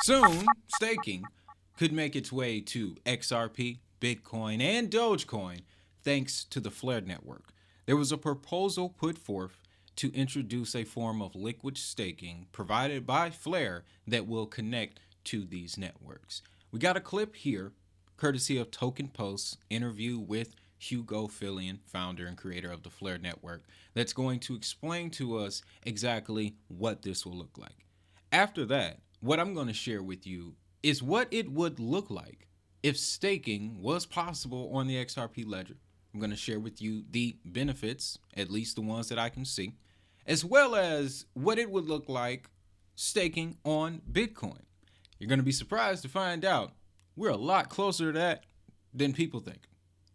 Soon, staking could make its way to XRP, Bitcoin, and Dogecoin thanks to the Flare network. There was a proposal put forth to introduce a form of liquid staking provided by Flare that will connect to these networks. We got a clip here, courtesy of Token Post's interview with Hugo Fillion, founder and creator of the Flare network, that's going to explain to us exactly what this will look like. After that, what I'm going to share with you is what it would look like if staking was possible on the XRP ledger. I'm going to share with you the benefits, at least the ones that I can see, as well as what it would look like staking on Bitcoin. You're going to be surprised to find out we're a lot closer to that than people think.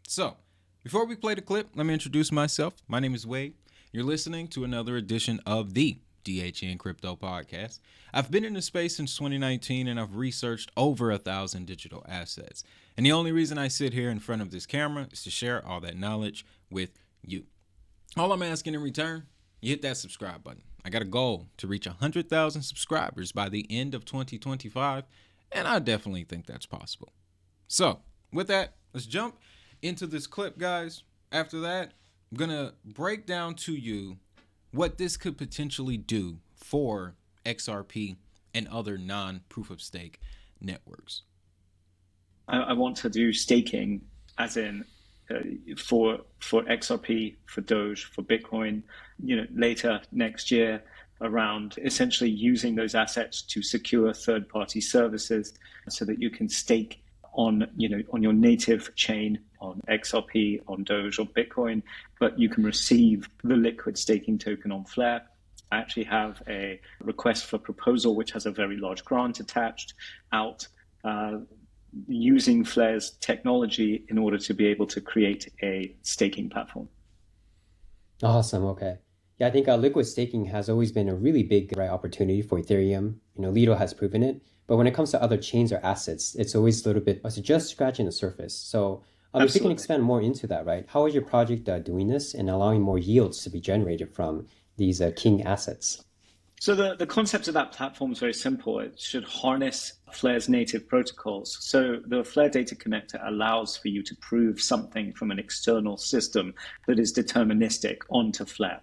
So, before we play the clip, let me introduce myself. My name is Wade. You're listening to another edition of the DHN Crypto Podcast. I've been in the space since 2019 and I've researched over 1,000 digital assets. And the only reason I sit here in front of this camera is to share all that knowledge with you. All I'm asking in return, you hit that subscribe button. I got a goal to reach 100,000 subscribers by the end of 2025, and I definitely think that's possible. So, with that, let's jump into this clip, guys. After that, I'm going to break down to you what this could potentially do for XRP and other non-proof of stake networks. I want to do staking as in for XRP, for Doge, for Bitcoin, later next year, around essentially using those assets to secure third-party services so that you can stake on your native chain on XRP, on Doge or Bitcoin, but you can receive the liquid staking token on Flare. I actually have a request for proposal which has a very large grant attached out using Flare's technology in order to be able to create a staking platform. Awesome. Okay. Yeah, I think liquid staking has always been a really big opportunity for Ethereum. Lido has proven it. But when it comes to other chains or assets, it's always a little bit just scratching the surface. So if you can expand more into that, right? How is your project doing this and allowing more yields to be generated from these king assets? So the concept of that platform is very simple. It should harness Flare's native protocols. So the Flare data connector allows for you to prove something from an external system that is deterministic onto Flare.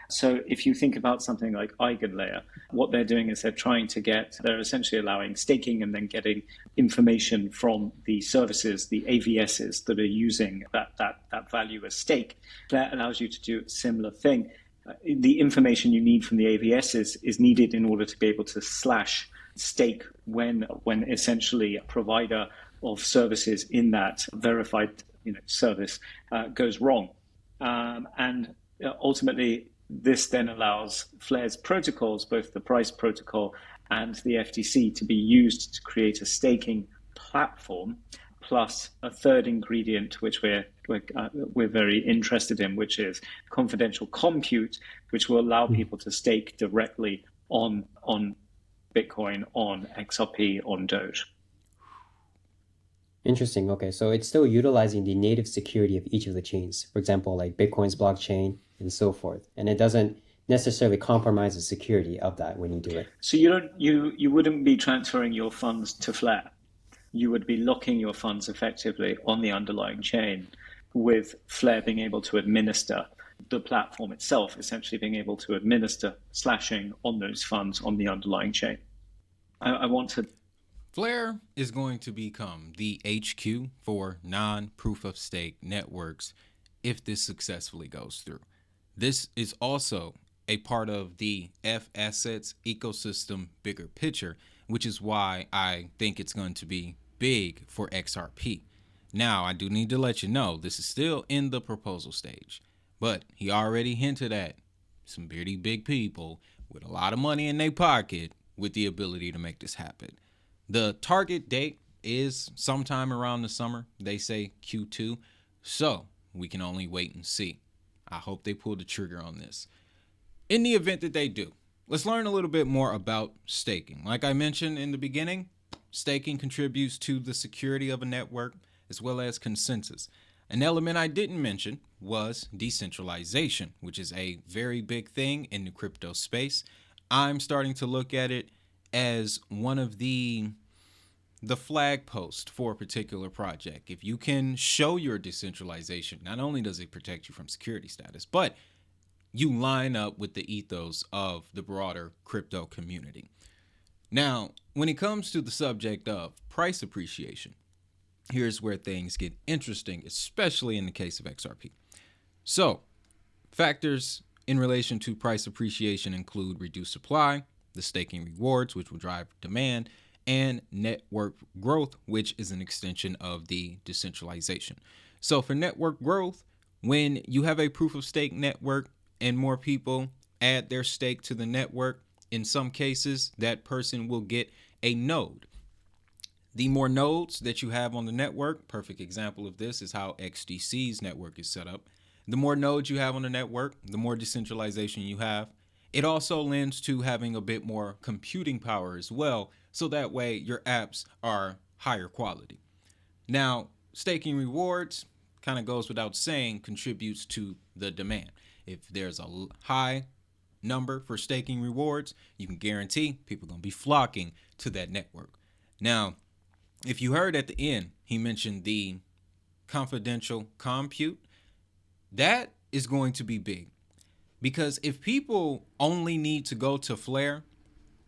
So if you think about something like EigenLayer, what they're doing is they're essentially allowing staking and then getting information from the services, the AVSs that are using that value as stake. Flare allows you to do a similar thing. The information you need from the AVSs is needed in order to be able to slash stake when essentially a provider of services in that verified service goes wrong. And ultimately, this then allows Flare's protocols, both the price protocol and the FTC, to be used to create a staking platform, plus a third ingredient, which we're very interested in, which is confidential compute, which will allow people to stake directly on Bitcoin, on XRP, on Doge. Interesting. Okay, so it's still utilizing the native security of each of the chains, for example, like Bitcoin's blockchain and so forth, and it doesn't necessarily compromise the security of that when you do it. So you wouldn't be transferring your funds to Flare. You would be locking your funds effectively on the underlying chain, with Flare being able to administer the platform itself, essentially being able to administer slashing on those funds on the underlying chain. I want to... Flare is going to become the HQ for non-proof of stake networks if this successfully goes through. This is also a part of the F assets ecosystem bigger picture, which is why I think it's going to be big for XRP. Now, I do need to let you know this is still in the proposal stage, but he already hinted at some pretty big people with a lot of money in their pocket with the ability to make this happen. The target date is sometime around the summer. They say Q2, so we can only wait and see. I hope they pull the trigger on this. In the event that they do, let's learn a little bit more about staking. Like I mentioned in the beginning, staking contributes to the security of a network as well as consensus. An element I didn't mention was decentralization, which is a very big thing in the crypto space. I'm starting to look at it as one of the flag post for a particular project. If you can show your decentralization, not only does it protect you from security status, but you line up with the ethos of the broader crypto community. Now, when it comes to the subject of price appreciation, here's where things get interesting, especially in the case of XRP. So, factors in relation to price appreciation include reduced supply, the staking rewards, which will drive demand, and network growth, which is an extension of the decentralization. So for network growth, when you have a proof of stake network and more people add their stake to the network, in some cases, that person will get a node. The more nodes that you have on the network, perfect example of this is how XDC's network is set up. The more nodes you have on the network, the more decentralization you have. It also lends to having a bit more computing power as well, so that way your apps are higher quality. Now, staking rewards kind of goes without saying, contributes to the demand. If there's a high number for staking rewards, you can guarantee people are going to be flocking to that network. Now, if you heard at the end, he mentioned the confidential compute. That is going to be big, because if people only need to go to Flare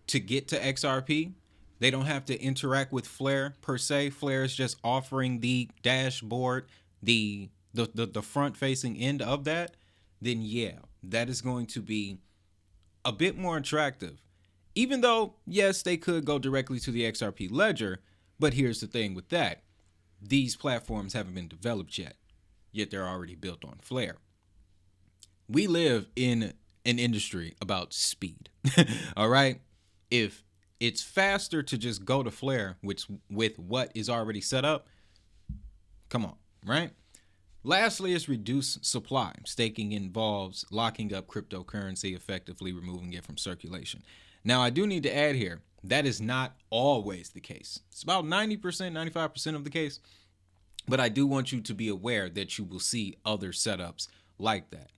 to get to XRP, they don't have to interact with Flare per se. Flare is just offering the dashboard, the front facing end of that. Then yeah, that is going to be a bit more attractive. Even though, yes, they could go directly to the XRP ledger, but here's the thing with that. These platforms haven't been developed yet they're already built on Flare. We live in an industry about speed. All right? If it's faster to just go to Flare with what is already set up, come on, right? Lastly is reduced supply. Staking involves locking up cryptocurrency, effectively removing it from circulation. Now, I do need to add here, that is not always the case. It's about 90%, 95% of the case. But I do want you to be aware that you will see other setups like that.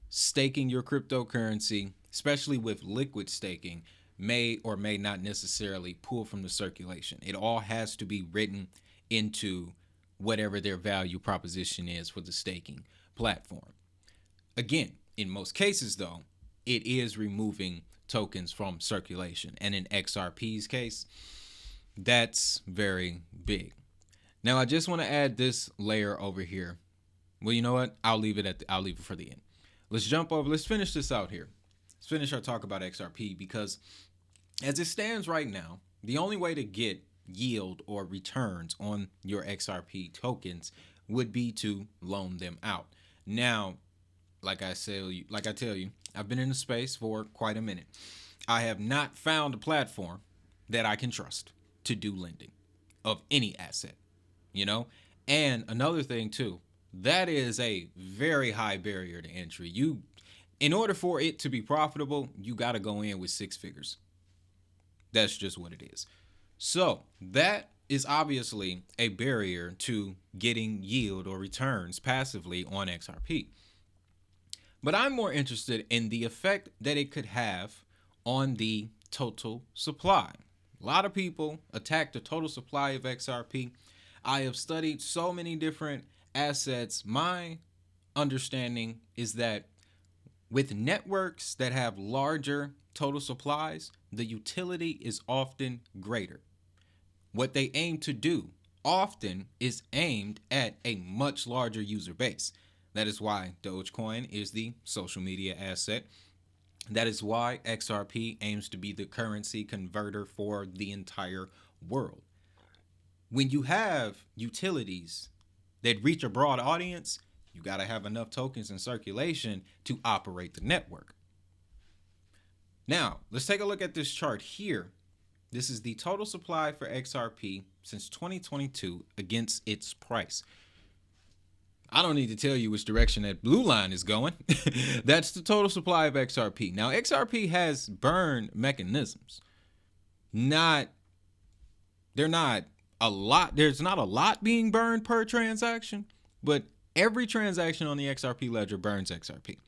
Staking your cryptocurrency, especially with liquid staking, may or may not necessarily pull from the circulation. It all has to be written into whatever their value proposition is for the staking platform. Again, in most cases, though, it is removing tokens from circulation. And in XRP's case, that's very big. Now, I just want to add this layer over here. Well, you know what? I'll leave it for the end. Let's finish this out here. Let's finish our talk about XRP, because as it stands right now, the only way to get yield or returns on your XRP tokens would be to loan them out. Now, like I tell you, I've been in the space for quite a minute. I have not found a platform that I can trust to do lending of any asset, And another thing too, that is a very high barrier to entry. In order for it to be profitable, you got to go in with six figures. That's just what it is. So that is obviously a barrier to getting yield or returns passively on XRP. But I'm more interested in the effect that it could have on the total supply. A lot of people attack the total supply of XRP. I have studied so many different assets. My understanding is that with networks that have larger total supplies, the utility is often greater. What they aim to do often is aimed at a much larger user base. That is why Dogecoin is the social media asset. That is why XRP aims to be the currency converter for the entire world. When you have utilities that reach a broad audience, you got to have enough tokens in circulation to operate the network. Now, let's take a look at this chart here. This is the total supply for XRP since 2022 against its price. I don't need to tell you which direction that blue line is going. That's the total supply of XRP. Now, XRP has burn mechanisms. There's not a lot being burned per transaction, but every transaction on the XRP ledger burns XRP.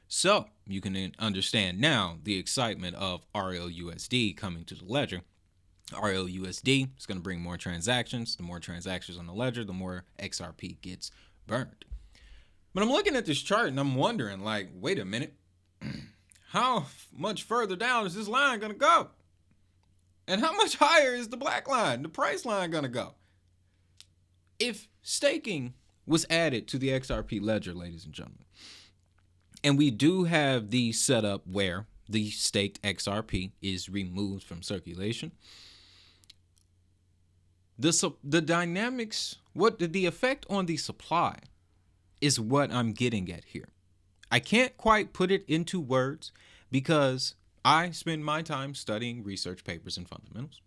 So you can understand now the excitement of RLUSD coming to the ledger. RLUSD is going to bring more transactions. The more transactions on the ledger, the more XRP gets burned. But I'm looking at this chart and I'm wondering, like, wait a minute, how much further down is this line going to go? And how much higher is the black line, the price line, going to go? If staking was added to the XRP ledger, ladies and gentlemen, and we do have the setup where the staked XRP is removed from circulation, the dynamics, what the effect on the supply is what I'm getting at here. I can't quite put it into words because I spend my time studying research papers and fundamentals.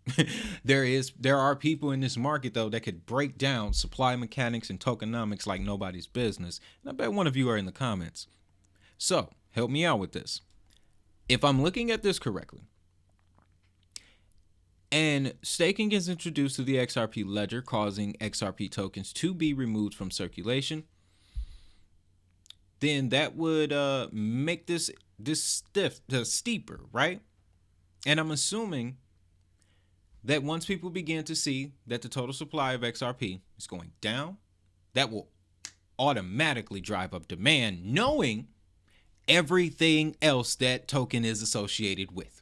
There are people in this market, though, that could break down supply mechanics and tokenomics like nobody's business. And I bet one of you are in the comments. So help me out with this. If I'm looking at this correctly, and staking is introduced to the XRP ledger, causing XRP tokens to be removed from circulation, then that would make this steeper, right? And I'm assuming that once people begin to see that the total supply of XRP is going down, that will automatically drive up demand, knowing everything else that token is associated with.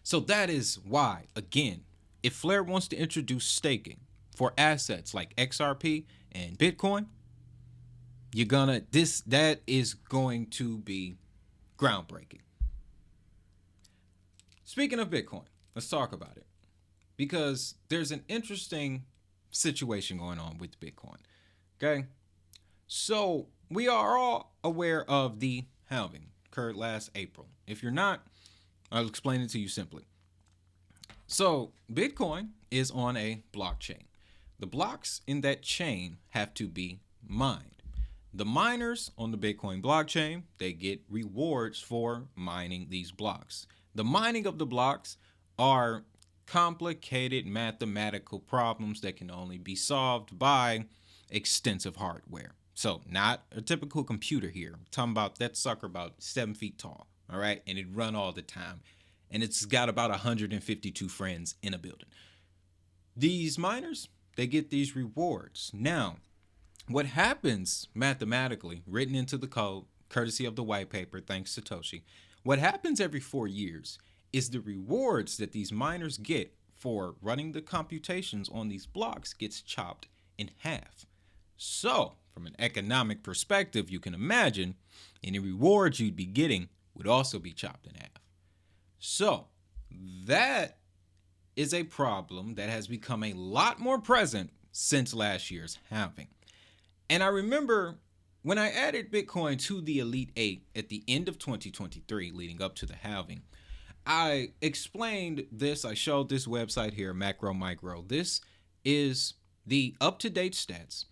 So that is why, again, if Flare wants to introduce staking for assets like XRP and Bitcoin, that is going to be groundbreaking. Speaking of Bitcoin, let's talk about it, because there's an interesting situation going on with Bitcoin. Okay, so we are all aware of the halving occurred last April. If you're not, I'll explain it to you simply. So Bitcoin is on a blockchain. The blocks in that chain have to be mined. The miners on the Bitcoin blockchain, they get rewards for mining these blocks. The mining of the blocks are complicated mathematical problems that can only be solved by extensive hardware. So not a typical computer here. I'm talking about that sucker about 7 feet tall, all right? And it run all the time. And it's got about 152 friends in a building. These miners, they get these rewards. Now, what happens mathematically, written into the code, courtesy of the white paper, thanks to Satoshi, what happens every 4 years is the rewards that these miners get for running the computations on these blocks gets chopped in half. So, from an economic perspective, you can imagine any rewards you'd be getting would also be chopped in half. So, that is a problem that has become a lot more present since last year's halving. And I remember when I added Bitcoin to the Elite 8 at the end of 2023, leading up to the halving, I explained this. I showed this website here, Macro Micro. This is the up-to-date stats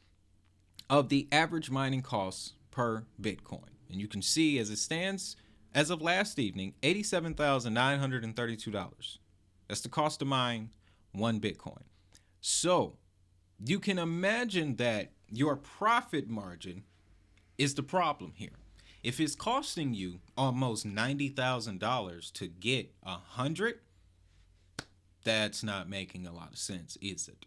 of the average mining costs per Bitcoin. And you can see as it stands, as of last evening, $87,932. That's the cost to mine one Bitcoin. So you can imagine that your profit margin is the problem here. If it's costing you almost $90,000 to get 100, that's not making a lot of sense, is it?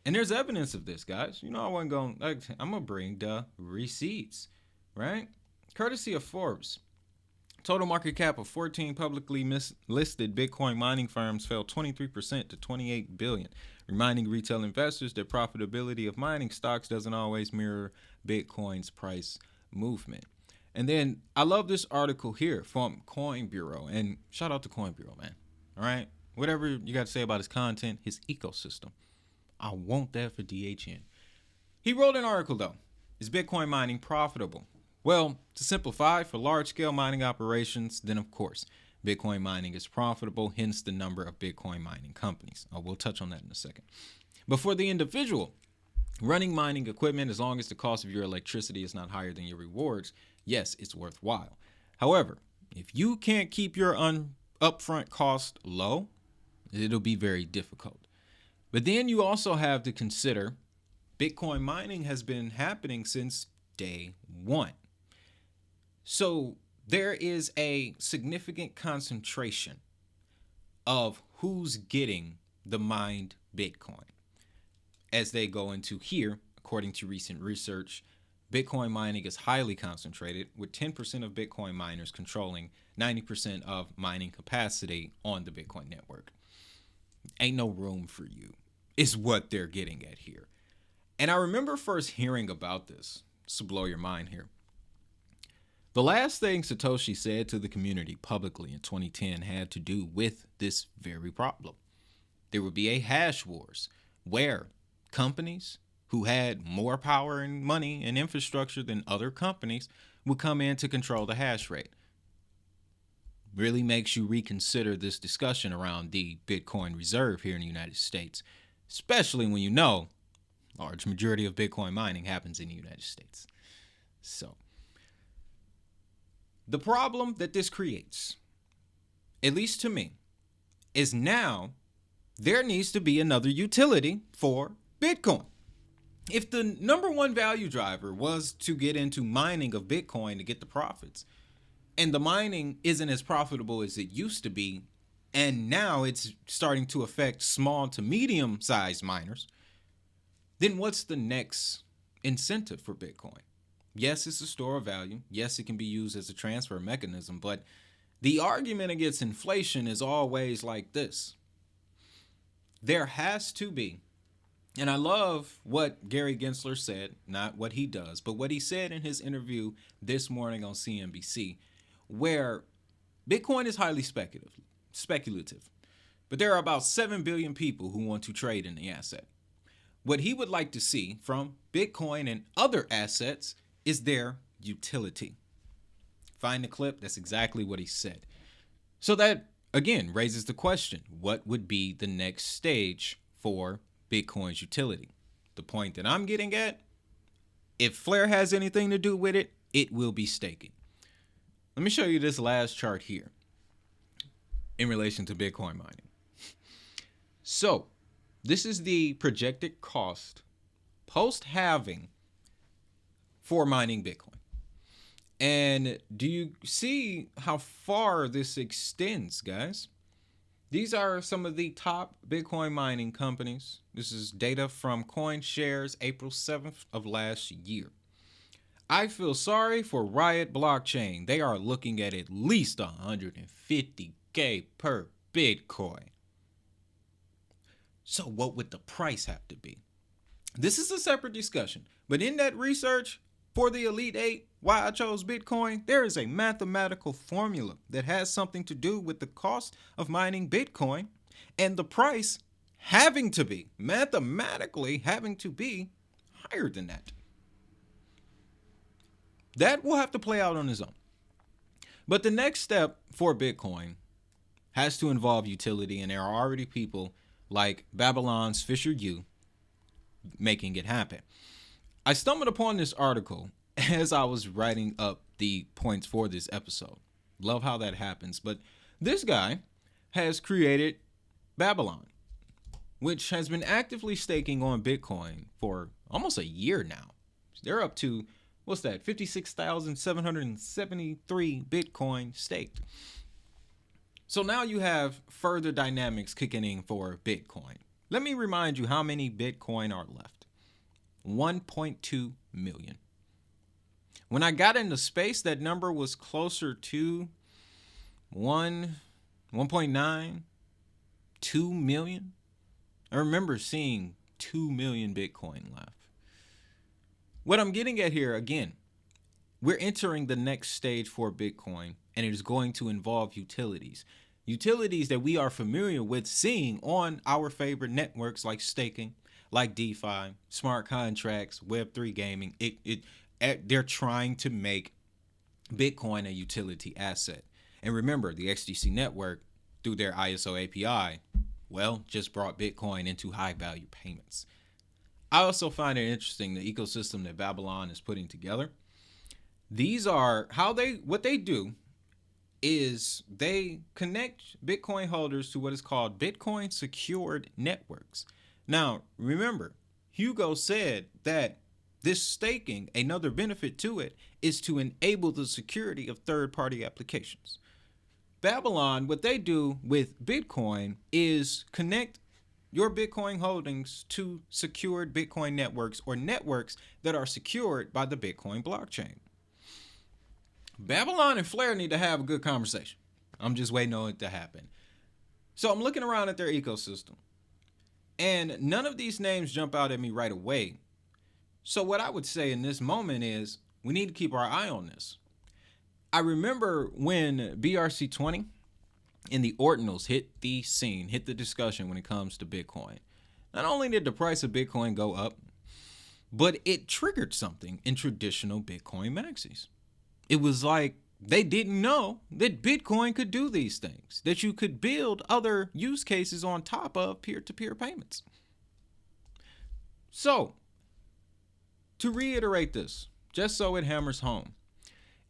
And there's evidence of this, guys. I'm going to bring the receipts, right? Courtesy of Forbes. Total market cap of 14 publicly listed Bitcoin mining firms fell 23% to $28 billion, reminding retail investors that profitability of mining stocks doesn't always mirror Bitcoin's price movement. And then I love this article here from Coin Bureau, and shout out to Coin Bureau, man. All right, whatever you got to say about his content, his ecosystem, I want that for DHN. He wrote an article though. Is Bitcoin mining profitable? Well, to simplify, for large-scale mining operations, then of course, Bitcoin mining is profitable, hence the number of Bitcoin mining companies. We'll touch on that in a second. But for the individual, running mining equipment, as long as the cost of your electricity is not higher than your rewards, yes, it's worthwhile. However, if you can't keep your upfront cost low, it'll be very difficult. But then you also have to consider Bitcoin mining has been happening since day one. So there is a significant concentration of who's getting the mined Bitcoin. As they go into here, according to recent research, Bitcoin mining is highly concentrated, with 10% of Bitcoin miners controlling 90% of mining capacity on the Bitcoin network. Ain't no room for you, is what they're getting at here. And I remember first hearing about this. This will blow your mind here. The last thing Satoshi said to the community publicly in 2010 had to do with this very problem. There would be a hash wars where companies who had more power and money and infrastructure than other companies would come in to control the hash rate. Really makes you reconsider this discussion around the Bitcoin reserve here in the United States, especially when you know large majority of Bitcoin mining happens in the United States. So, the problem that this creates, at least to me, is now there needs to be another utility for Bitcoin. If the number one value driver was to get into mining of Bitcoin to get the profits, and the mining isn't as profitable as it used to be, and now it's starting to affect small to medium-sized miners, then what's the next incentive for Bitcoin? Yes, it's a store of value. Yes, it can be used as a transfer mechanism, but the argument against inflation is always like this. There has to be, and I love what Gary Gensler said, not what he does, but what he said in his interview this morning on CNBC, where Bitcoin is highly speculative, but there are about 7 billion people who want to trade in the asset. What he would like to see from Bitcoin and other assets is their utility. Find the clip, that's exactly what he said. So that, again, raises the question, what would be the next stage for Bitcoin's utility? The point that I'm getting at, if Flare has anything to do with it, it will be staking. Let me show you this last chart here in relation to Bitcoin mining. So, this is the projected cost post-halving for mining Bitcoin. And do you see how far this extends, guys? These are some of the top Bitcoin mining companies. This is data from CoinShares April 7th of last year. I feel sorry for Riot Blockchain. They are looking at least $150K per Bitcoin. So what would the price have to be? This is a separate discussion. But in that research for the Elite 8, why I chose Bitcoin, there is a mathematical formula that has something to do with the cost of mining Bitcoin and the price mathematically having to be higher than that. That will have to play out on its own. But the next step for Bitcoin has to involve utility, and there are already people like Babylon's Fisher Yu making it happen. I stumbled upon this article as I was writing up the points for this episode. Love how that happens. But this guy has created Babylon, which has been actively staking on Bitcoin for almost a year now. They're up to, 56,773 Bitcoin staked. So now you have further dynamics kicking in for Bitcoin. Let me remind you how many Bitcoin are left. 1.2 million. When I got into space, that number was closer to 1.9, 2 million. I remember seeing 2 million Bitcoin left. What I'm getting at here, again, we're entering the next stage for Bitcoin, and it is going to involve utilities. Utilities that we are familiar with seeing on our favorite networks like staking, like DeFi, smart contracts, Web3 gaming. They're trying to make Bitcoin a utility asset. And remember, the XDC network, through their ISO API, just brought Bitcoin into high value payments. I also find it interesting, the ecosystem that Babylon is putting together. These are what they do is they connect Bitcoin holders to what is called Bitcoin secured networks. Now, remember, Hugo said that this staking, another benefit to it, is to enable the security of third-party applications. Babylon, what they do with Bitcoin is connect your Bitcoin holdings to secured Bitcoin networks or networks that are secured by the Bitcoin blockchain. Babylon and Flare need to have a good conversation. I'm just waiting on it to happen. So I'm looking around at their ecosystem, and none of these names jump out at me right away. So what I would say in this moment is we need to keep our eye on this. I remember when BRC20 and the ordinals hit the scene, hit the discussion when it comes to Bitcoin. Not only did the price of Bitcoin go up, but it triggered something in traditional Bitcoin maxis. It was like they didn't know that Bitcoin could do these things, that you could build other use cases on top of peer-to-peer payments. So, to reiterate this, just so it hammers home,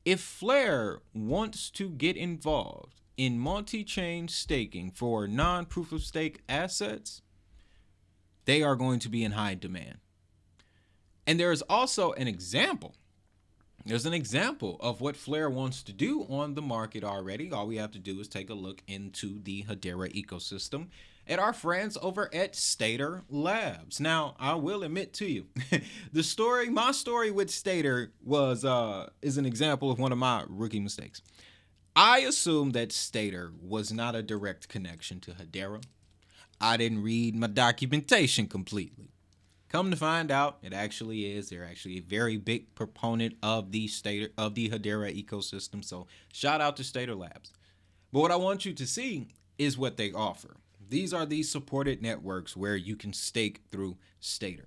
if Flare wants to get involved in multi-chain staking for non-proof of stake assets, they are going to be in high demand. And there is also an example. There's an example of what Flare wants to do on the market already. All we have to do is take a look into the Hedera ecosystem at our friends over at Stader Labs. Now, I will admit to you, my story with Stader is an example of one of my rookie mistakes. I assumed that Stader was not a direct connection to Hedera. I didn't read my documentation completely. Come to find out, it actually is. They're actually a very big proponent of the Hedera ecosystem. So shout out to Stader Labs. But what I want you to see is what they offer. These are the supported networks where you can stake through Stader.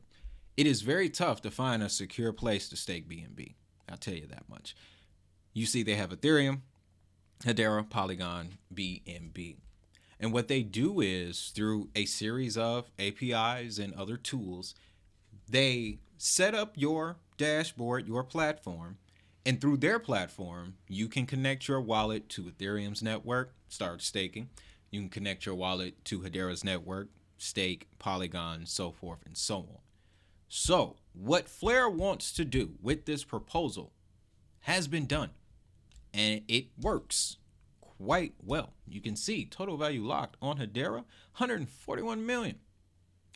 It is very tough to find a secure place to stake BNB. I'll tell you that much. You see they have Ethereum, Hedera, Polygon, BNB. And what they do is through a series of APIs and other tools, they set up your dashboard, your platform, and through their platform, you can connect your wallet to Ethereum's network, start staking. You can connect your wallet to Hedera's network, stake, Polygon, so forth and so on. So what Flare wants to do with this proposal has been done, and it works quite well. You can see total value locked on Hedera, 141 million.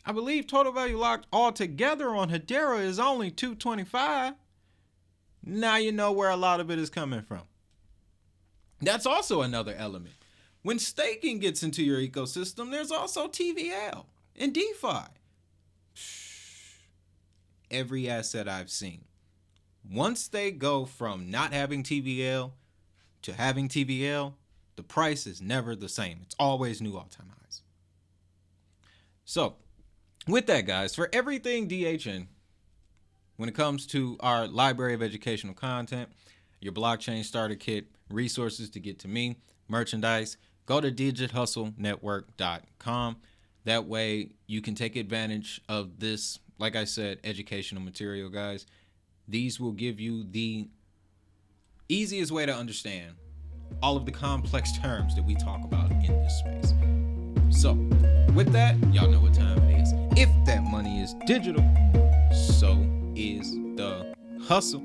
I believe total value locked altogether on Hedera is only 225. Now you know where a lot of it is coming from. That's also another element. When staking gets into your ecosystem, there's also TVL and DeFi. Every asset I've seen, once they go from not having TVL to having TVL, the price is never the same. It's always new all-time highs. So, with that, guys, for everything DHN, when it comes to our library of educational content, your blockchain starter kit, resources to get to me, merchandise, go to digithustlenetwork.com. That way you can take advantage of this, like I said, educational material, guys. These will give you the easiest way to understand all of the complex terms that we talk about in this space. So, with that, y'all know what time it is. If that money is digital, so is the hustle.